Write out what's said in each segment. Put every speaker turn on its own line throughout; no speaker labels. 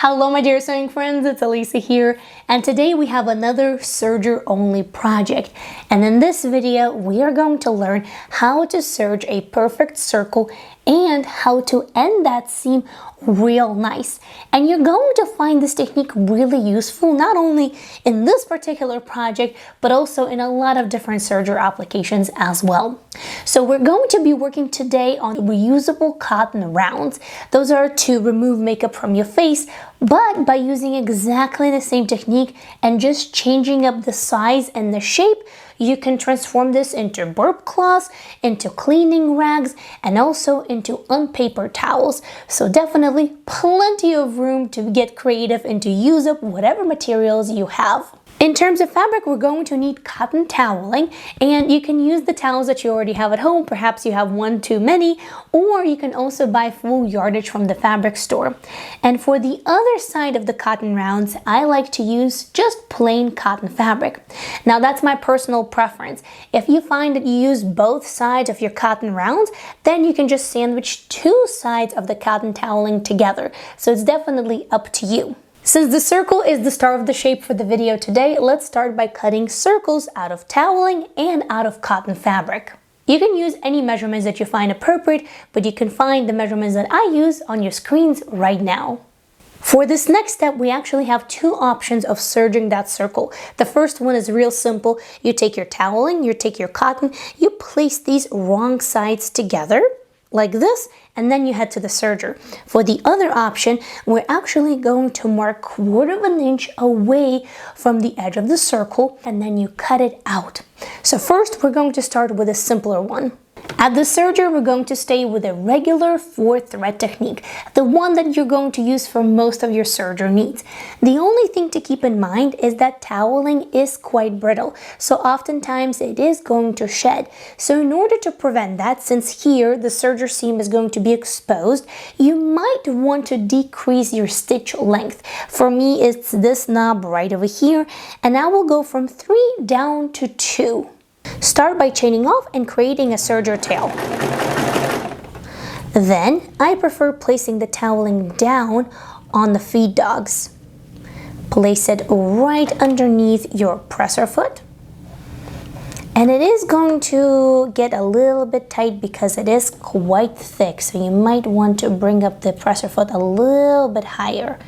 Hello my dear sewing friends, it's Alisa here, and today we have another serger only project. And in this video we are going to learn how to serge a perfect circle and how to end that seam real nice. And you're going to find this technique really useful not only in this particular project but also in a lot of different serger applications as well. So we're going to be working today on reusable cotton rounds. Those are to remove makeup from your face, but by using exactly the same technique and just changing up the size and the shape, you can transform this into burp cloths, into cleaning rags, and also into unpaper towels. So definitely plenty of room to get creative and to use up whatever materials you have. In terms of fabric, we're going to need cotton toweling, and you can use the towels that you already have at home. Perhaps you have one too many, or you can also buy full yardage from the fabric store. And for the other side of the cotton rounds, I like to use just plain cotton fabric. Now that's my personal preference. If you find that you use both sides of your cotton rounds, then you can just sandwich two sides of the cotton toweling together. So it's definitely up to you. Since the circle is the star of the shape for the video today, let's start by cutting circles out of toweling and out of cotton fabric. You can use any measurements that you find appropriate, but you can find the measurements that I use on your screens right now. For this next step, we actually have two options of serging that circle. The first one is real simple. You take your toweling, you take your cotton, you place these wrong sides together like this, and then you head to the serger. For the other option, we're actually going to mark 1/4 inch away from the edge of the circle, and then you cut it out. So first, we're going to start with a simpler one. At the serger, we're going to stay with a regular 4-thread technique, the one that you're going to use for most of your serger needs. The only thing to keep in mind is that toweling is quite brittle, so oftentimes it is going to shed. So in order to prevent that, since here the serger seam is going to be exposed, you might want to decrease your stitch length. For me, it's this knob right over here, and I will go from 3 down to 2. Start by chaining off and creating a serger tail. Then, I prefer placing the toweling down on the feed dogs. Place it right underneath your presser foot. And it is going to get a little bit tight because it is quite thick, so you might want to bring up the presser foot a little bit higher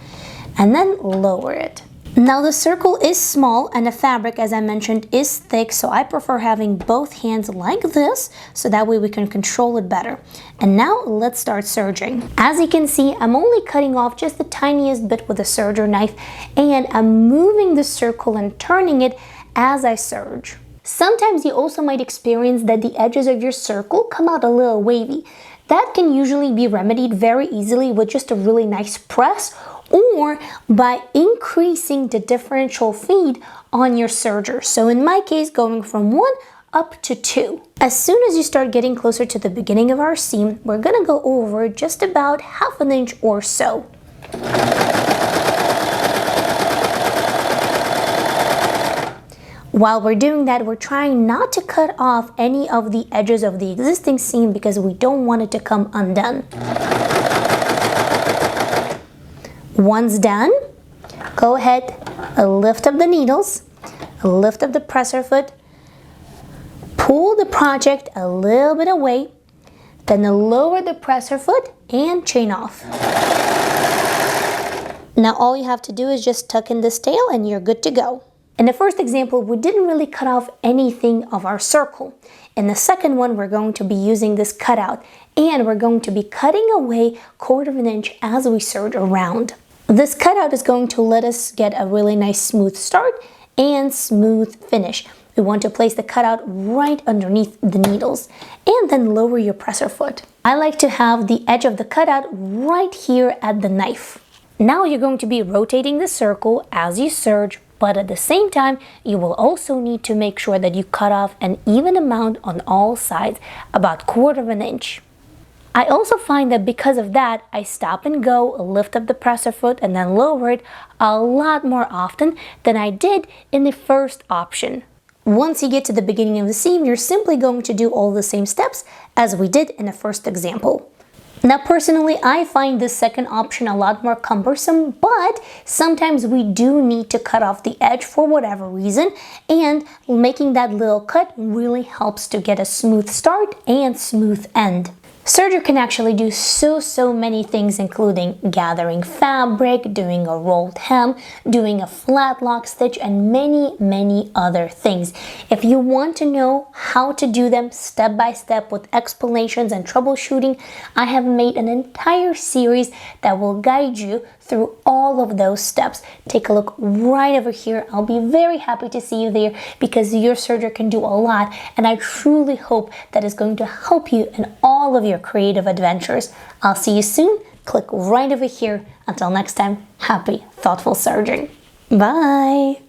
and then lower it. Now the circle is small and the fabric, as I mentioned, is thick, so I prefer having both hands like this, so that way we can control it better. And now let's start serging. As you can see, I'm only cutting off just the tiniest bit with a serger knife, and I'm moving the circle and turning it as I serge. Sometimes you also might experience that the edges of your circle come out a little wavy. That can usually be remedied very easily with just a really nice press, or by increasing the differential feed on your serger. So in my case, going from 1 up to 2. As soon as you start getting closer to the beginning of our seam, we're gonna go over just about 1/2 inch or so. While we're doing that, we're trying not to cut off any of the edges of the existing seam because we don't want it to come undone. Once done, go ahead, lift up the needles, lift up the presser foot, pull the project a little bit away, then lower the presser foot and chain off. Now all you have to do is just tuck in this tail and you're good to go. In the first example, we didn't really cut off anything of our circle. In the second one, we're going to be using this cutout, and we're going to be cutting away 1/4 inch as we serge around. This cutout is going to let us get a really nice smooth start and smooth finish. We want to place the cutout right underneath the needles and then lower your presser foot. I like to have the edge of the cutout right here at the knife. Now you're going to be rotating the circle as you serge, but at the same time, you will also need to make sure that you cut off an even amount on all sides, about 1/4 inch. I also find that because of that, I stop and go, lift up the presser foot, and then lower it a lot more often than I did in the first option. Once you get to the beginning of the seam, you're simply going to do all the same steps as we did in the first example. Now, personally, I find this second option a lot more cumbersome, but sometimes we do need to cut off the edge for whatever reason, and making that little cut really helps to get a smooth start and smooth end. Serger can actually do so many things, including gathering fabric, doing a rolled hem, doing a flat lock stitch, and many other things. If you want to know how to do them step by step with explanations and troubleshooting, I have made an entire series that will guide you through all of those steps. Take a look right over here. I'll be very happy to see you there because your serger can do a lot, and I truly hope that is going to help you in all of your creative adventures. I'll see you soon. Click right over here. Until next time, happy, thoughtful serging. Bye!